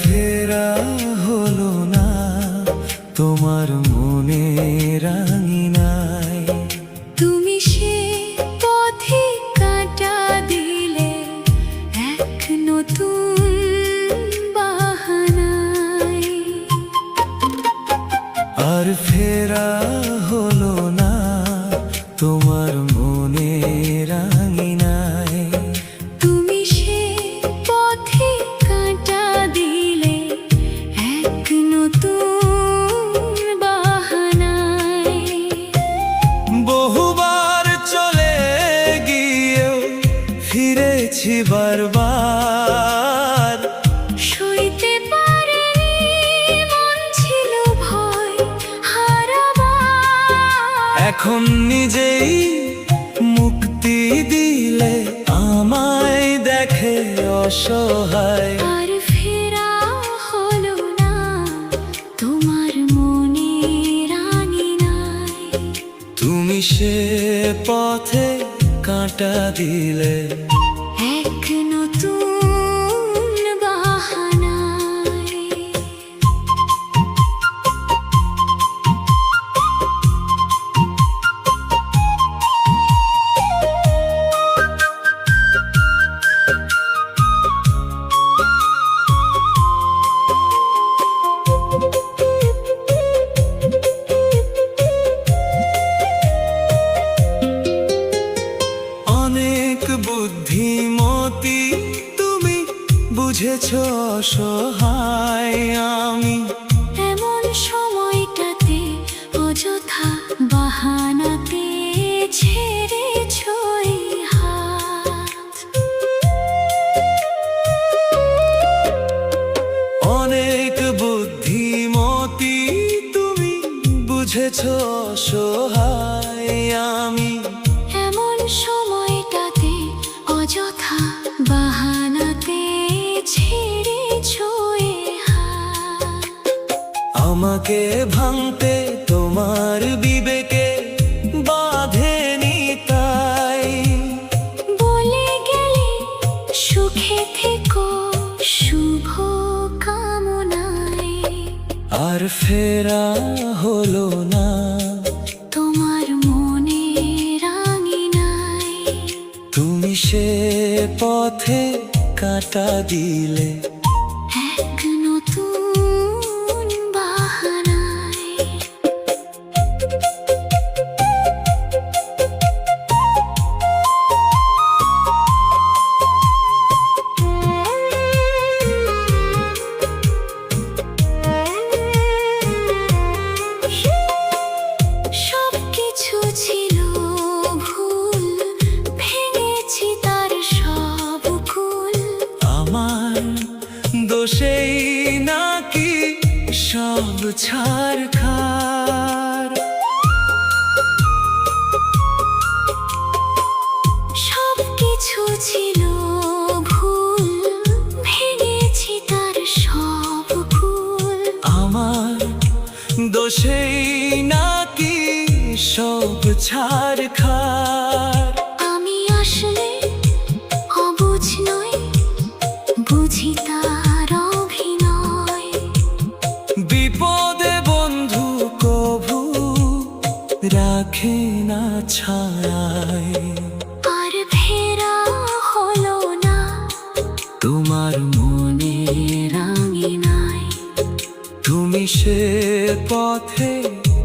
ফেরা হলো না তোমার মনে রাঙিনায়। তুমি সে পথে কাঁটা দিলে এক নতুন বাহানায়। আর ফেরা হলো না তোমার মনে রাঙিনায়। তুমি সে পথে কাঁটা দিলে এক নতুন বাহানায়। বহুবার চলে গিয়েও ফিরেছি বারবার। সইতে পারেনি মন ছিল ভয় হারাবার। এখন নিজেই মুক্তি দিলে আমায় দেখে অসহায়। আর ফেরা হলো না তোমার মনে রাঙিনায়। তুমি সে পথে কাঁটা দিলে এক নতুন বাহানায়। অনেক বুদ্ধিমতী তুমি, বুঝেছ অসহায় আমি। এমন সময়টাতে অযথা বাহানাতে ছেড়েছ এই হাত। অনেক বুদ্ধিমতী তুমি, বুঝেছ অসহায় আমি। এমন সময়টাতে অযথা বাহানাতে ছেড়েছ এই হাত। আমাকে ভাঙতে তোমার বিবেকে বাঁধেনি তাই। বলে গেলে সুখে থেকো শুভ কামনায়। আর ফেরা হলো না তোমার মনে রাঙিনায়। তুমি সে পথে কাঁটা দিলে এক নতুন বাহানায়। সবকিছু ছিল ভুল, ভেঙেছি তার সব কুল। আমার দোষেই নাকি সব ছারখার। সবকিছু ছিল ভুল, ভেঙেছি তার সব কুল। আমার দোষেই নাকি সব ছারখার। আমি আসলে অবুঝ নই, বুঝি তার অভিনয়। বিপদে বন্ধু কভু রাখে না ছায়। আর ফেরা হলো না তোমার মনে রাঙিনায়। তুমি সে পথে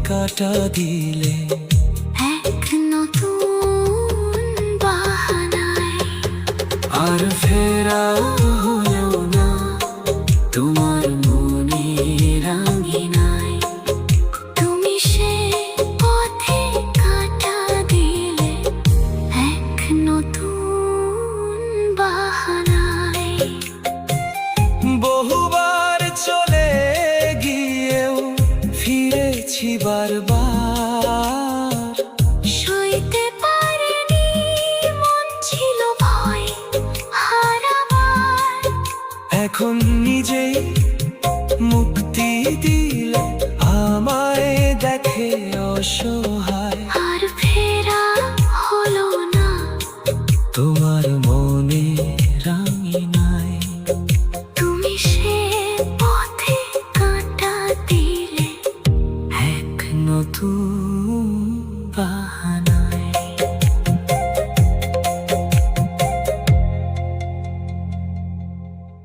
কাঁটা দিলে এক নতুন বাহানায়। আর ফেরা হলো না তোমার মনে রাঙিনায়। তুমি সে পথে কাঁটা দিলে এক নতুন বাহানায়। বহুবার চলে গিয়েও ফিরেছি বারবার। সইতে পারেনি মন ছিল ভয় হারাবার। এখন নিজেই মুক্তি দিলে আমায় দেখে অসহায়।